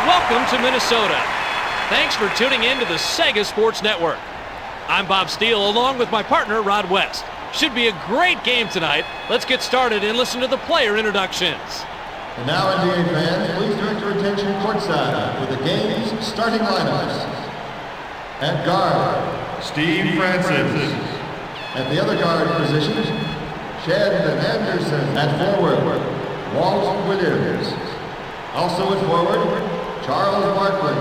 welcome to Minnesota. Thanks for tuning in to the Sega Sports Network. I'm Bob Steele along with my partner Rod West. Should be a great game tonight. Let's get started and listen to the player introductions. And now, NBA fans, please direct your attention courtside with the game's starting lineups. At guard, Steve Francis. At the other guard position, Shedden Anderson. At forward, Walt Williams. Also at forward, Charles Barkley.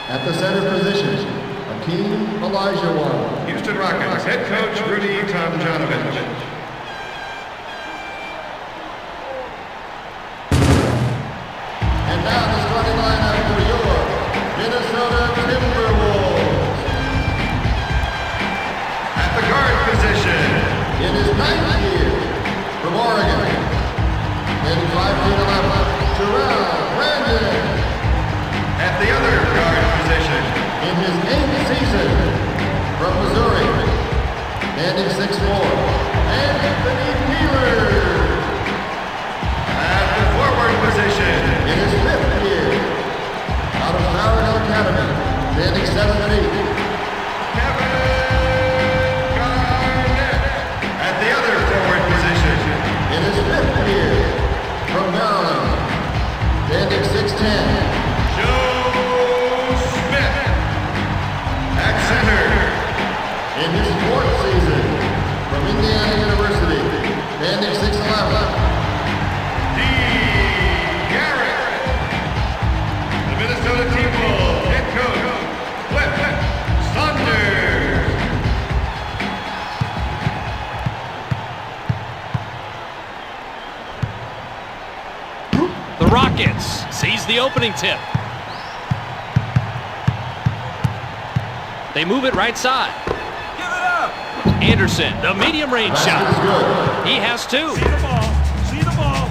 At the center position, Hakeem Olajuwon. Houston Rockets head coach Rudy Tomjanovich. And now the starting lineup for your Minnesota Timberwolves. At the guard position, In his ninth year, from Oregon. In 5'11", Terrell Brandon. at the other guard position, In his 8th season, from Missouri. Standing 6'4", Anthony Peeler. at the forward position, In his 5th year, out of Farragut Academy. Standing 7 feet. Kevin Garnett, at the other forward position, In his 5th year, from Maryland. Standing 6'10". Joe Smith, at center, In his 4th season, from Indiana University, standing 6'11". D. Garrett, the Minnesota Timberwolves head coach, Flip Saunders. The Rockets seize the opening tip. They move it right side. Give it up! Anderson, the medium range Basket shot. is good. He has two. See the ball. See the ball.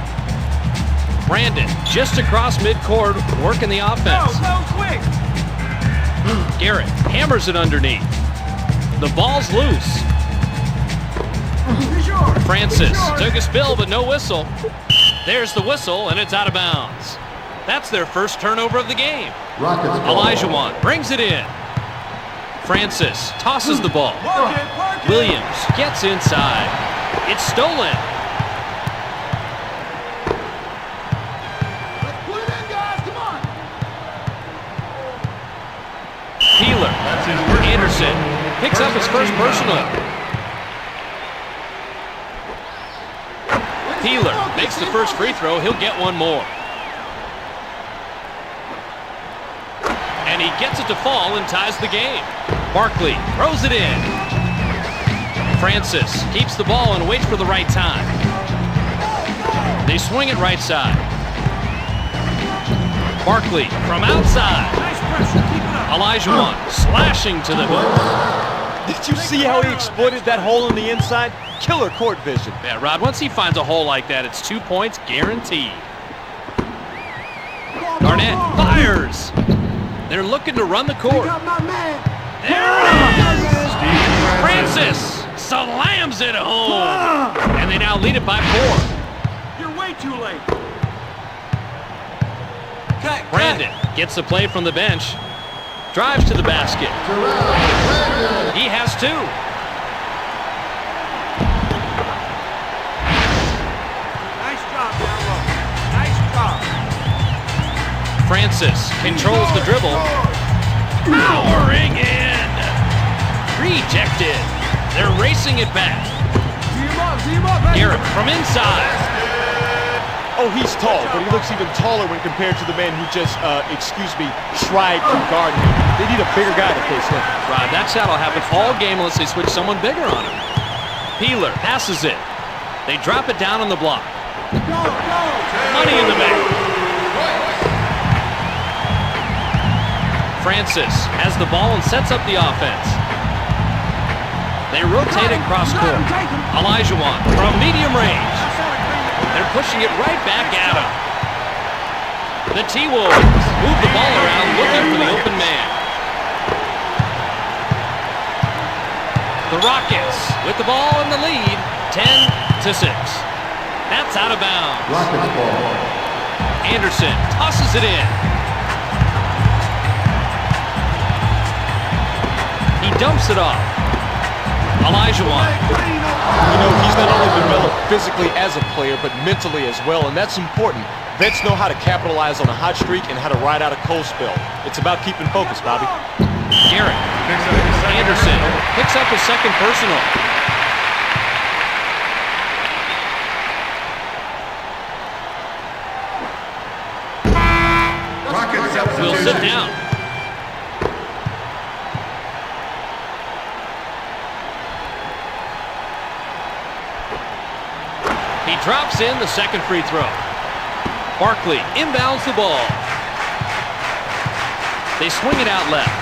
Brandon just across midcourt, working the Go, offense. go, quick! Garrett hammers it underneath. The ball's loose. He's yours. Francis He's yours. took a spill, but no whistle. There's the whistle, and it's out of bounds. That's their first turnover of the game. Rockets ball. Olajuwon brings it in. Francis tosses the ball. Park it, park it. Williams gets inside. It's stolen. Let's put it in, guys. Come on. Peeler. That's his first Anderson picks up his first personal. Peeler makes the first free throw. He'll get one more. And he gets it to fall and ties the game. Barkley throws it in. Francis keeps the ball and waits for the right time. They swing it right side. Barkley from outside. Nice pressure. Keep it up. Olajuwon slashing to the hoop. Did you see how he exploited that hole on the inside? Killer court vision. Yeah, Rod, once he finds a hole like that, it's 2 points guaranteed. Garnett fires. They're looking to run the court. There it is. Francis slams it home. And they now lead it by 4. You're way too late. Cut, Brandon gets the play from the bench. Drives to the basket. Terrell Brandon. He has 2. Nice job down low. Nice job. Francis controls the dribble. Powering in. Rejected. They're racing it back. Tee him up. Garrett from inside. Oh, he's tall, but he looks even taller when compared to the man who just, tried to guard him. They need a bigger guy to face him. Rod, that shot will happen all game unless they switch someone bigger on him. Peeler passes it. They drop it down on the block. Go. Money in the bank. Francis has the ball and sets up the offense. They rotate it cross court. Olajuwon from medium range. They're pushing it right back at him. The T-Wolves move the ball around looking for the open man. The Rockets with the ball in the lead, 10-6. That's out of bounds. Rockets ball. Anderson tosses it in. He dumps it off. Olajuwon. You know, he's not only developed physically as a player, but mentally as well, and that's important. Vets know how to capitalize on a hot streak and how to ride out a cold spell. It's about keeping focus, Bobby. Garrett. Anderson picks up his second personal. Will sit down. He drops in the second free throw. Barkley inbounds the ball. They swing it out left.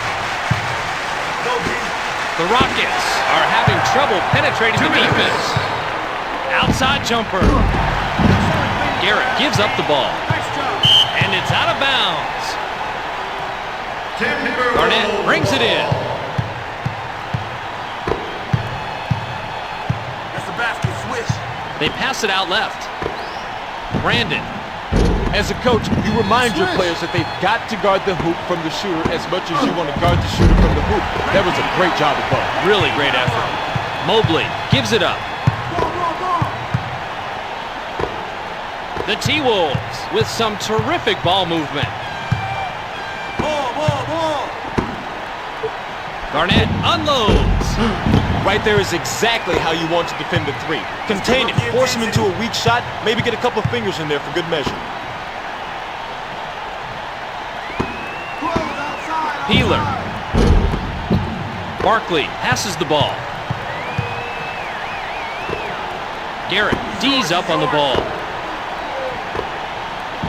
The Rockets are having trouble penetrating the defense. Outside jumper. Garrett gives up the ball. And it's out of bounds. Garnett brings it in. That's a basket switch. They pass it out left. Brandon. As a coach, you remind your players that they've got to guard the hoop from the shooter as much as you want to guard the shooter from the hoop. That was a great job of both. Really great effort. Mobley gives it up. The T-Wolves with some terrific ball movement. Garnett unloads. Right there is exactly how you want to defend the three. Contain it, force him into a weak shot, maybe get a couple of fingers in there for good measure. Peeler. Barkley passes the ball. Garrett D's up on the ball.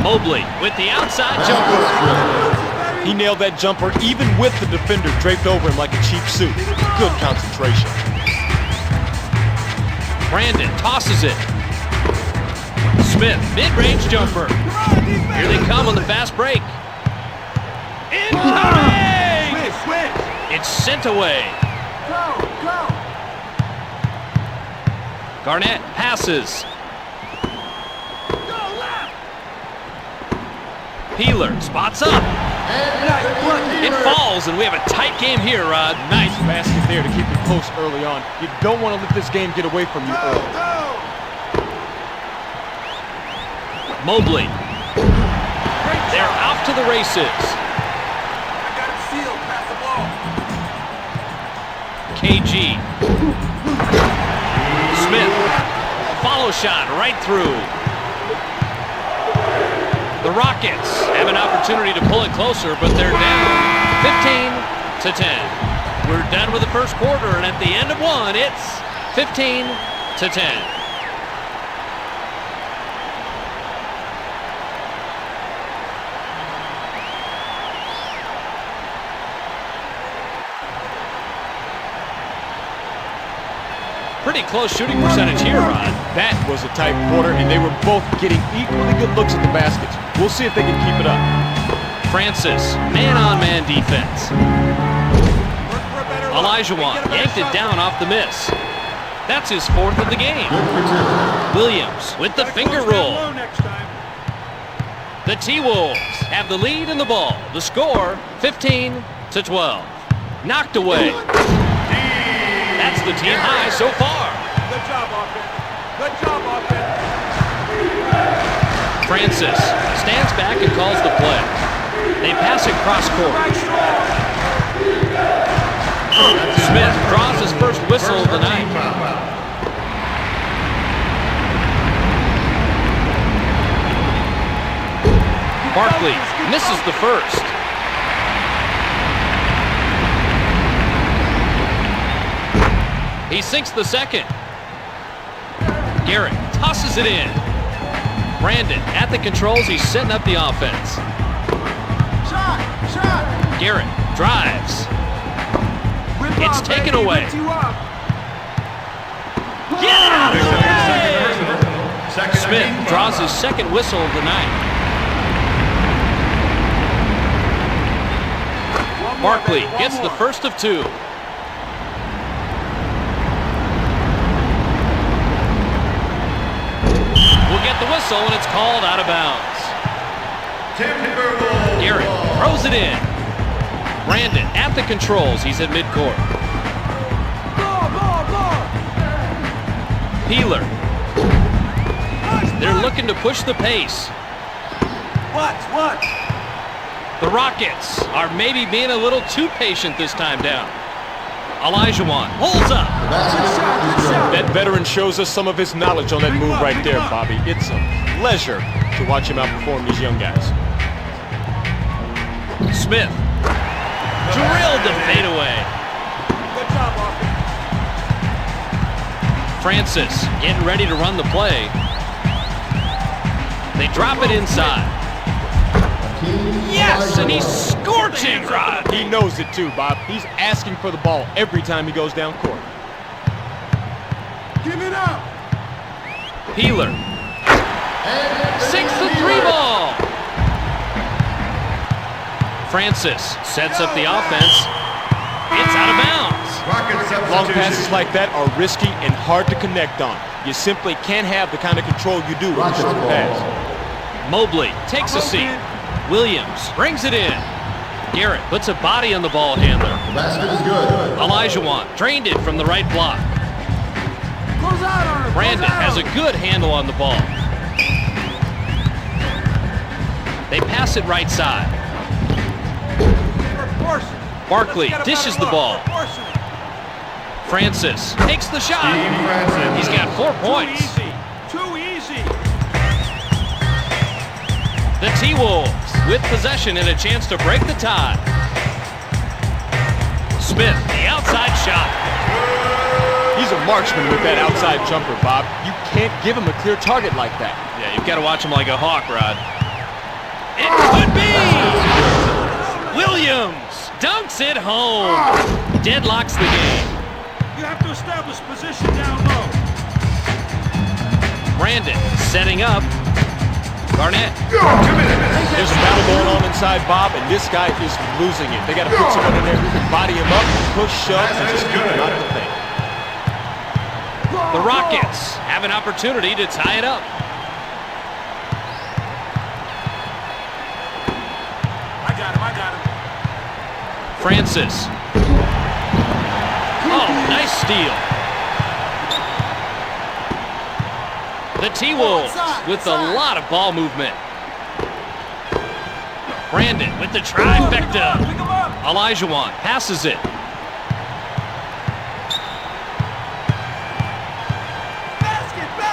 Mobley with the outside jumper. He nailed that jumper even with the defender draped over him like a cheap suit. Good concentration. Brandon tosses it. Smith, mid-range jumper. Here they come on the fast break. Incoming! It's sent away. Garnett passes. Peeler spots up. It falls, and we have a tight game here, Rod. Nice basket there to keep it close early on. You don't want to let this game get away from you early. Mobley. They're off to the races. KG. Smith. Follow shot right through. The Rockets have an opportunity to pull it closer, but they're down 15-10. We're done with the first quarter, and at the end of one, it's 15-10. Pretty close shooting percentage here, Rod. That was a tight quarter, and they were both getting equally good looks at the baskets. We'll see if they can keep it up. Francis, man-on-man defense. Olajuwon yanked it down off the miss. That's his fourth of the game. Williams with the finger roll. The T-Wolves have the lead in the ball. The score, 15-12. Knocked away. That's the team high so far. Good job, offense. Good job, offense. Francis stands back and calls the play. They pass it cross court. Smith draws his first whistle of the night. Barkley misses the first. He sinks the second. Garrett tosses it in. Brandon at the controls. He's setting up the offense. Shot! Garrett drives. It's taken away. Get out of the way! Smith draws his second whistle of the night. Barkley gets the first of two. We'll get the whistle, and it's called out of bounds. Timberwolves. Garrett throws it in. Brandon at the controls. He's at midcourt. Peeler. They're looking to push the pace. What? The Rockets are maybe being a little too patient this time down. Olajuwon holds up. That veteran shows us some of his knowledge on that move right there, Bobby. It's a pleasure to watch him outperform these young guys. Smith drilled the fadeaway. Good job, Walker. Francis getting ready to run the play. They drop it inside. Yes, and he's scorching hot. He knows it too, Bob. He's asking for the ball every time he goes down court. Give it up. Peeler. 6-3 ball. Francis sets up the offense. It's out of bounds. Rocket Long substitution. passes like that are risky and hard to connect on. You simply can't have the kind of control you do with a short pass. Mobley takes a seat. Williams brings it in. Garrett puts a body on the ball handler. The basket is good. Olajuwon drained it from the right block. Close out on her. Brandon has a good handle on the ball. They pass it right side. Barkley dishes the ball. Francis takes the shot. Steve Francis. He's got 4 points. Too easy. The T-Wolves with possession and a chance to break the tie. Smith, the outside shot. He's a marksman with that outside jumper, Bob. You can't give him a clear target like that. Yeah, you've got to watch him like a hawk, Rod. It could be! Williams dunks it home. Deadlocks the game. You have to establish position down low. Brandon setting up. Garnett. There's a battle going on inside, Bob, and this guy is losing it. They got to put someone in there who can body him up, push, shove, and just keep him out of the paint. The Rockets have an opportunity to tie it up. I got him. Francis. Oh, nice steal. The T-Wolves with a lot of ball movement. Brandon with the trifecta. Pick him up. Olajuwon passes it.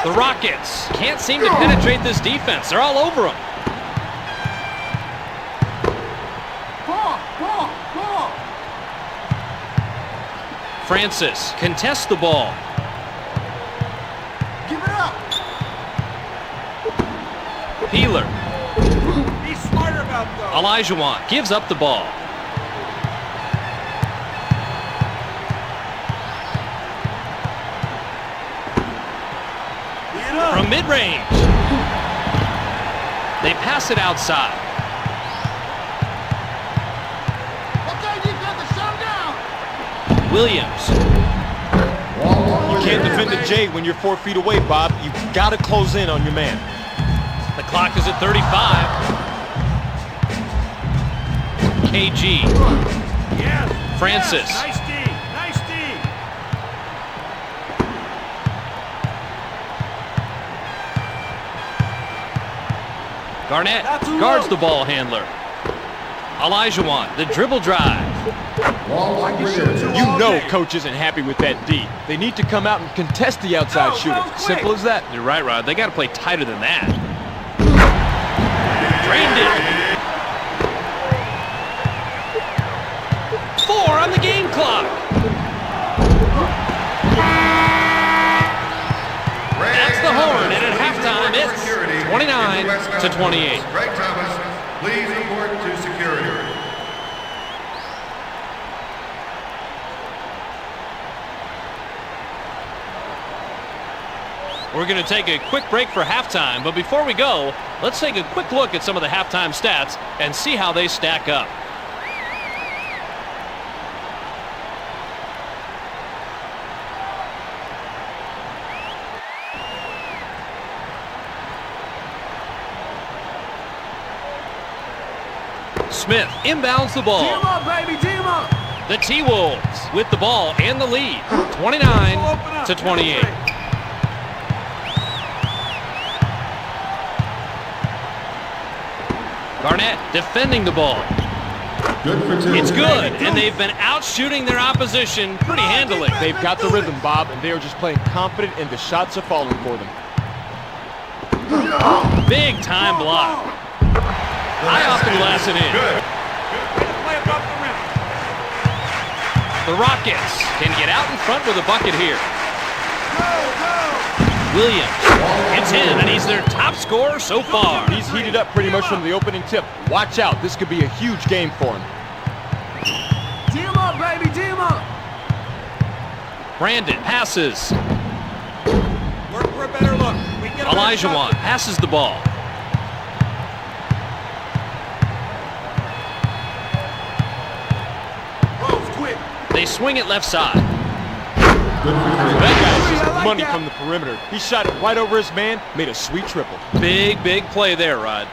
The Rockets can't seem to penetrate this defense. They're all over them. Ball. Francis contests the ball. Give it up. Peeler. Be smarter about those. Olajuwon gives up the ball. Get up. From mid-range. They pass it outside. Okay, defense, shut down. Williams. You can't defend the J when you're 4 feet away, Bob. You've got to close in on your man. The clock is at 35. KG. Yes. Francis. Yes. Nice D. Garnett Not too guards low. the ball handler. Olajuwon, the dribble drive. You know Coach isn't happy with that D. They need to come out and contest the outside Go, shooter. go, quick. Simple as that. You're right, Rod. They got to play tighter than that. Drained it. 4 on the game clock. That's the horn, and at halftime, it's 29-28. Greg Thomas, please report to security. We're going to take a quick break for halftime, but before we go, let's take a quick look at some of the halftime stats and see how they stack up. Smith inbounds the ball. Team up, baby, team up. The T-Wolves with the ball and the lead, 29-28. Garnett defending the ball. Good for two. It's good, and they've been out shooting their opposition pretty handily. They've got the rhythm, Bob, and they are just playing confident, and the shots are falling for them. Big time block. High off the glass and in. Play above the rim. The Rockets can get out in front with a bucket here. Williams gets in, and he's their top scorer so far. He's heated up pretty much from the opening tip. Watch out. This could be a huge game for him. Team up, baby, team up. Brandon passes. Work for a better look. We get a better Elijah shot. passes the ball. Rose, quick. They swing it left side. That guy's just money from the perimeter. He shot it right over his man, made a sweet triple. Big play there, Rod.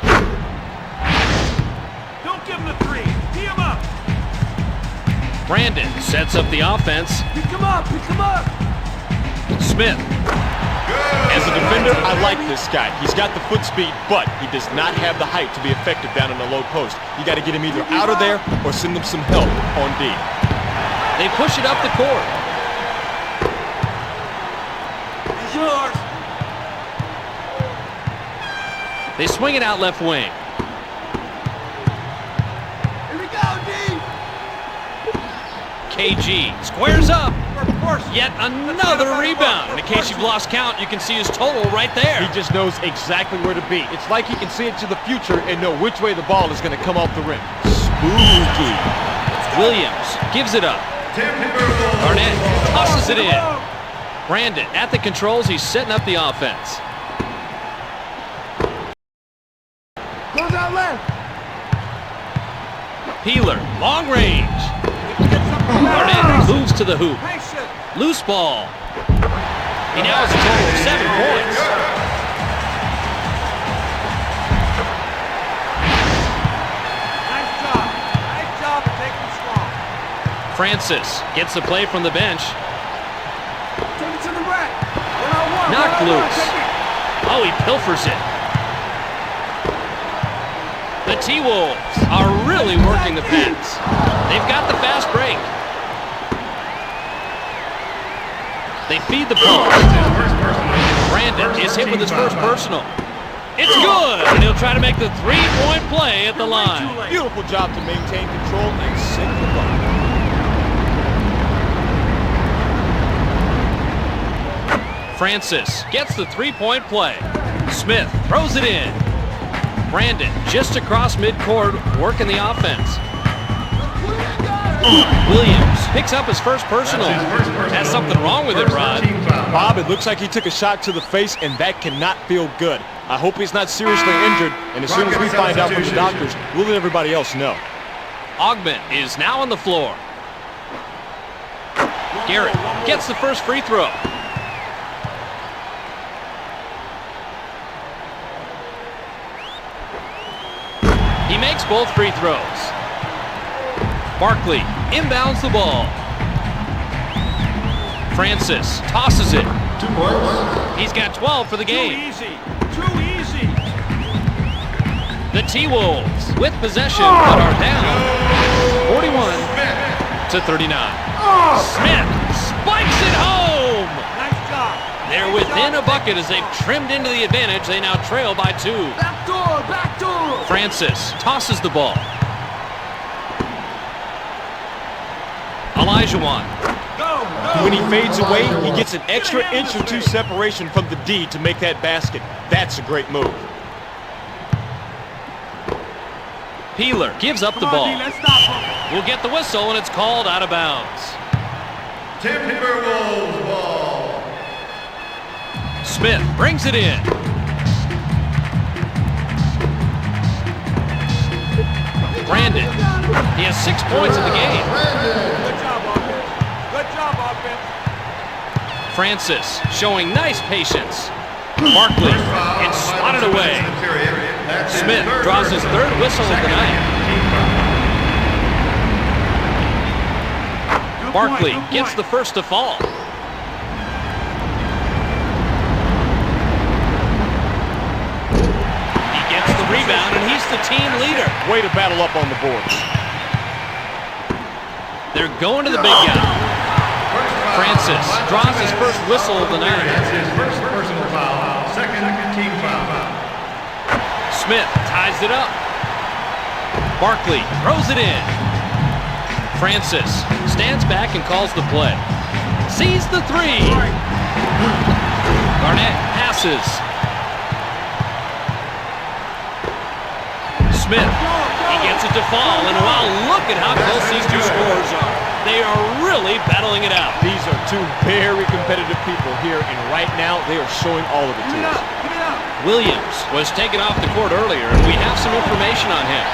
Don't give him the three. Tee him up. Brandon sets up the offense. Pick him up, pick him up. Smith. As a defender, I like this guy. He's got the foot speed, but he does not have the height to be effective down in the low post. You got to get him either out of there or send him some help on D. They push it up the court. It's yours. They swing it out left wing. Here we go, D. KG squares up. Force. Yet another rebound. And in case you've lost count, you can see his total right there. He just knows exactly where to be. It's like he can see into the future and know which way the ball is going to come off the rim. Spooky. Williams gives it up. Timberwolves. Garnett tosses it in. Brandon at the controls. He's setting up the offense. Goes out left. Peeler, long range. Get something Garnett moves to the hoop. Patient. Loose ball. He now has a total of 7 points. Nice job. Nice job of taking it strong. Francis gets the play from the bench. Take it to the rack. One-on-one. Knocked One-on-one. loose. Take it. Oh, he pilfers it. The T-Wolves are really working the pass. They've got the fast break. They feed the post. Brandon is hit with his first personal. It's good, and he'll try to make the three-point play at the line. Beautiful job to maintain control and sink the ball. Francis gets the three-point play. Smith throws it in. Brandon just across midcourt, working the offense. Williams picks up his first personal. Has something wrong with it, Rod. Bob, it looks like he took a shot to the face, and that cannot feel good. I hope he's not seriously injured, and as soon as we find out from the doctors, we'll let everybody else know. Ogman is now on the floor. Garrett gets the first free throw. He makes both free throws. Barkley inbounds the ball. Francis tosses it. 2 points. He's got 12 for the Too game. easy. Too easy. The T-Wolves with possession but are down 41 to 39. Smith spikes it home. Nice job. They're within a bucket as they've trimmed into the advantage. They now trail by 2. Back door. Back door. Francis tosses the ball. Elijah. Go. When he fades away, he gets an extra inch or 2 separation from the D to make that basket. That's a great move. Peeler gives up the Come on, ball. D, let's stop him. Will get the whistle, and it's called out of bounds. Timberwolves ball. Smith brings it in. Brandon. He has 6 points in the game. Good job, offense. Good job, offense. Francis showing nice patience. Barkley, it's swatted away. Smith draws his 3rd whistle of the night. Barkley gets the first to fall. He gets the rebound, and he's the team leader. Way to battle up on the boards. They're going to the big guy. Francis draws his first whistle of the night. That's his first personal foul. Second team foul. Smith ties it up. Barkley throws it in. Francis stands back and calls the play. Sees the three. Garnett passes. Smith, he gets it to fall, and wow, look at how close these two scorers are. They are really battling it out. These are two very competitive people here, and right now they are showing all of it to us. Williams was taken off the court earlier, and we have some information on him.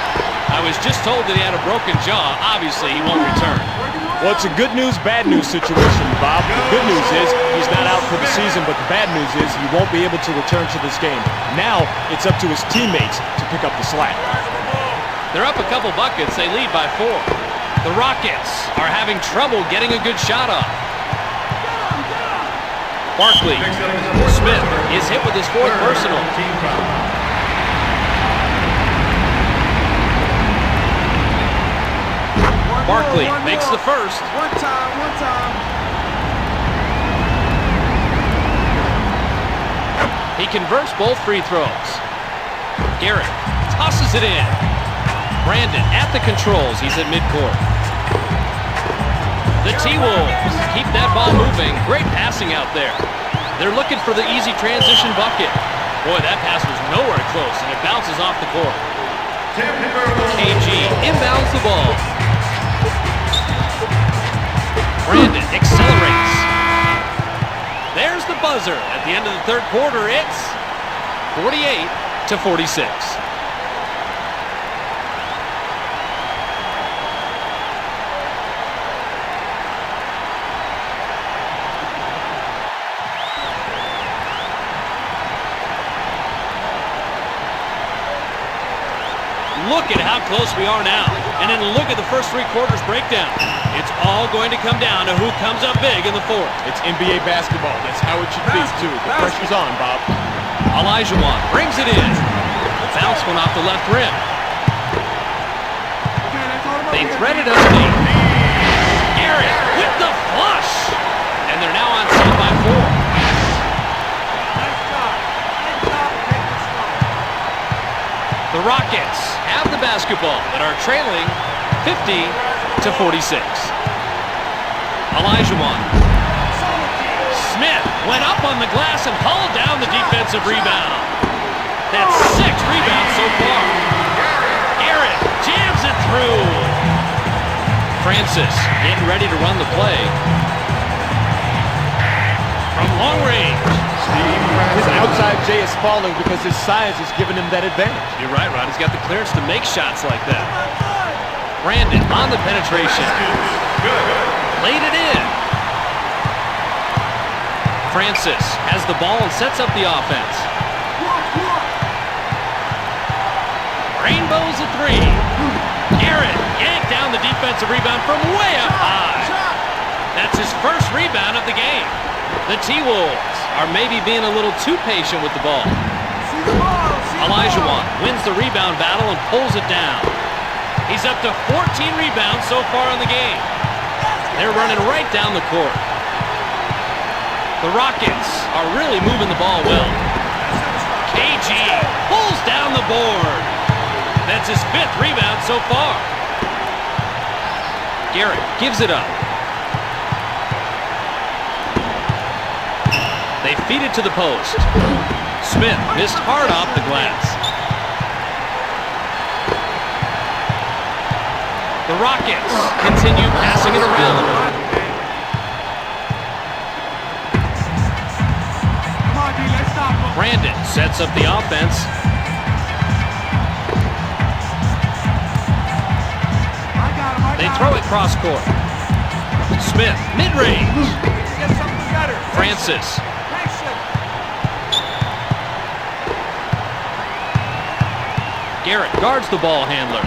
I was just told that he had a broken jaw. Obviously, he won't return. Well, it's a good news, bad news situation, Bob. The good news is he's not out for the season, but the bad news is he won't be able to return to this game. Now it's up to his teammates to pick up the slack. They're up a couple buckets. They lead by 4. The Rockets are having trouble getting a good shot off. Barkley. Smith is hit with his 4th personal. Team foul. Barkley makes the first. One time. He converts both free throws. Garrett tosses it in. Brandon at the controls. He's at midcourt. The T-Wolves keep that ball moving. Great passing out there. They're looking for the easy transition bucket. Boy, that pass was nowhere close, and it bounces off the court. Timberwolves. KG inbounds the ball. Brandon accelerates. There's the buzzer. At the end of the third quarter, it's 48-46. Look at how close we are now. And then look at the first 3 quarters breakdown. It's all going to come down to who comes up big in the 4th. It's NBA basketball. That's how it should be, too. The pressure's on, Bob. Olajuwon brings it in. Bounce one off the left rim. They thread it up deep. Garrett with the flush. And they're now on top by 4. Nice job. Take the strong. The Rockets have the basketball but are trailing 50-46. Olajuwon. Smith went up on the glass and hauled down the defensive rebound. That's 6 rebounds so far. Garrett jams it through. Francis getting ready to run the play. From long range. His outside J is falling because his size is giving him that advantage. You're right, Rod. He's got the clearance to make shots like that. Brandon on the penetration. Laid it in. Francis has the ball and sets up the offense. Rainbows a 3. Garrett yanked down the defensive rebound from way up high. That's his first rebound of the game. The T-Wolves are maybe being a little too patient with the ball. Olajuwon wins the rebound battle and pulls it down. He's up to 14 rebounds so far in the game. They're running right down the court. The Rockets are really moving the ball well. KG pulls down the board. That's his 5th rebound so far. Garrett gives it up. They feed it to the post. Smith missed hard off the glass. The Rockets continue passing it around. Come on, D, let's stop him. Brandon sets up the offense. I got him. They throw it cross court. Smith, mid-range. Get something better. Francis. Patient. Garrett guards the ball handler.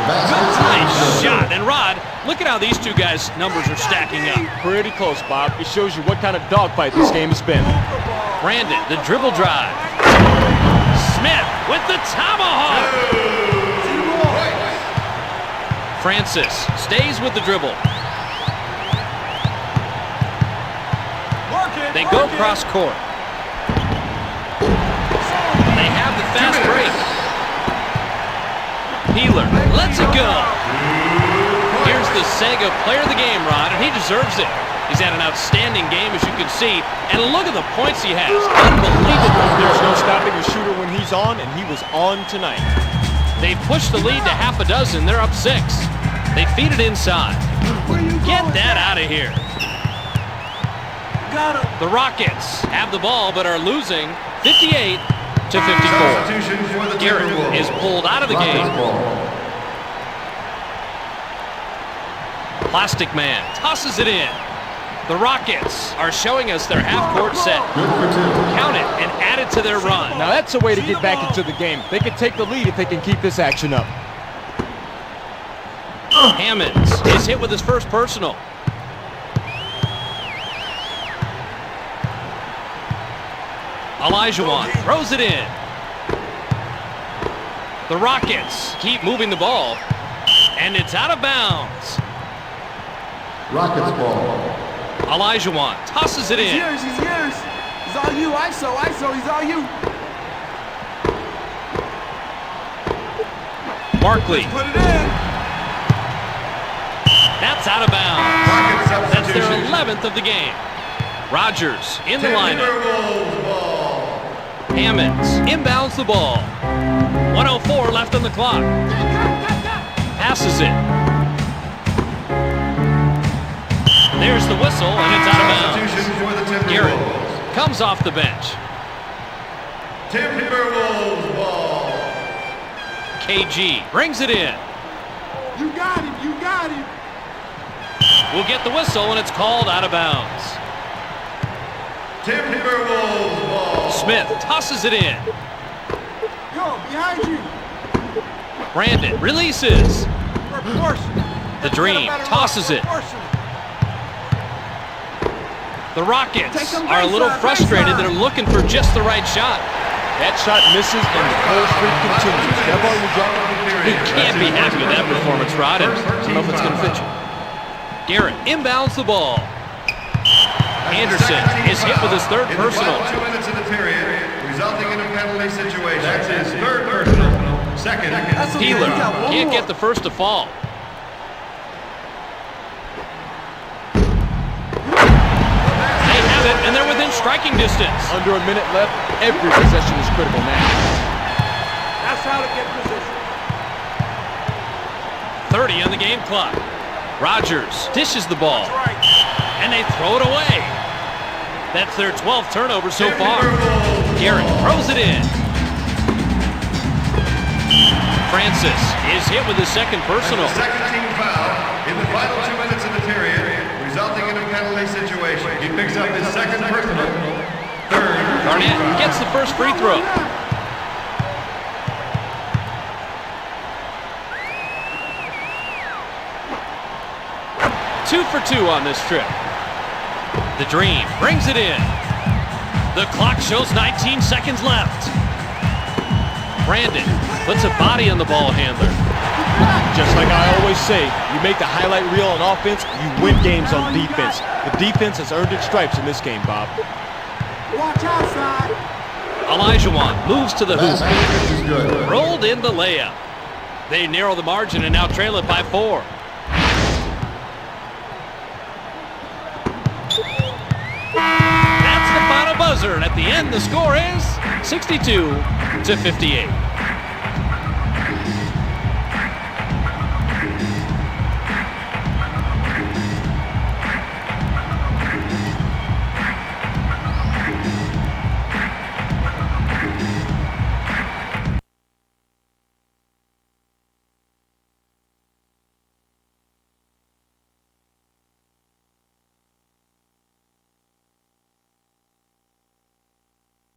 Basket's Nice shot. And Rod, look at how these two guys' numbers are stacking up. Pretty close, Bob. It shows you what kind of dogfight this game has been. Brandon, the dribble drive. Smith with the tomahawk. Francis stays with the dribble. They go cross court. They have the fast break. Peeler lets it go. Here's the Sega player of the game, Rod, and he deserves it. He's had an outstanding game, as you can see, and look at the points he has. Unbelievable. There's no stopping a shooter when he's on, and he was on tonight. They push the lead to half a dozen. They're up 6. They feed it inside. Get that out of here. The Rockets have the ball but are losing 58 to 54. Garrett is pulled out of the game. Plastic Man tosses it in. The Rockets are showing us their half-court set. Count it and add it to their run. Now that's a way to get back into the game. They can take the lead if they can keep this action up. Hammonds is hit with his first personal. Olajuwon throws it in. The Rockets keep moving the ball, and it's out of bounds. Rockets ball. Olajuwon tosses it in. He's yours. He's all you. ISO, he's all you. Barkley. Put it in. That's out of bounds. That's their 11th of the game. Rogers in the lineup. Hammonds inbounds the ball. 1:04 left on the clock. Passes it. There's the whistle, and it's out of bounds. Garrett comes off the bench. Timberwolves ball. KG brings it in. You got him. You got him. Will get the whistle, and it's called out of bounds. Timberwolves ball. Smith tosses it in. Yo, behind you. Brandon releases. Proportion. The Dream tosses it. The Rockets are a little frustrated. They're looking for just the right shot. That shot misses, and the cold streak continues. That ball will drop. You can't be happy with that performance, Rod, and I don't know if it's going to fit you. Garrett inbounds the ball. Anderson is hit with his third personal. 2 minutes in the period, resulting in a penalty situation. That's his third personal. Second. Peeler can't get the first to fall. They have it, and they're within striking distance. Under a minute left, every possession is critical now. That's how to get position. 30 on the game clock. Rogers dishes the ball, and they throw it away. That's their 12th turnover so far. Garrett throws it in. Francis is hit with his second personal. Second team foul in the final 2 minutes of the period, resulting in a penalty situation. He picks up his second personal. Third. Garnett gets the first free throw. Two for two on this trip. The Dream brings it in. The clock shows 19 seconds left. Brandon puts a body on the ball handler. Just like I always say, you make the highlight reel on offense, you win games on defense. The defense has earned its stripes in this game, Bob. Watch outside. Olajuwon moves to the hoop. Basket is good. Rolled in the layup. They narrow the margin and now trail it by 4. That's the final buzzer, and at the end, the score is 62 to 58.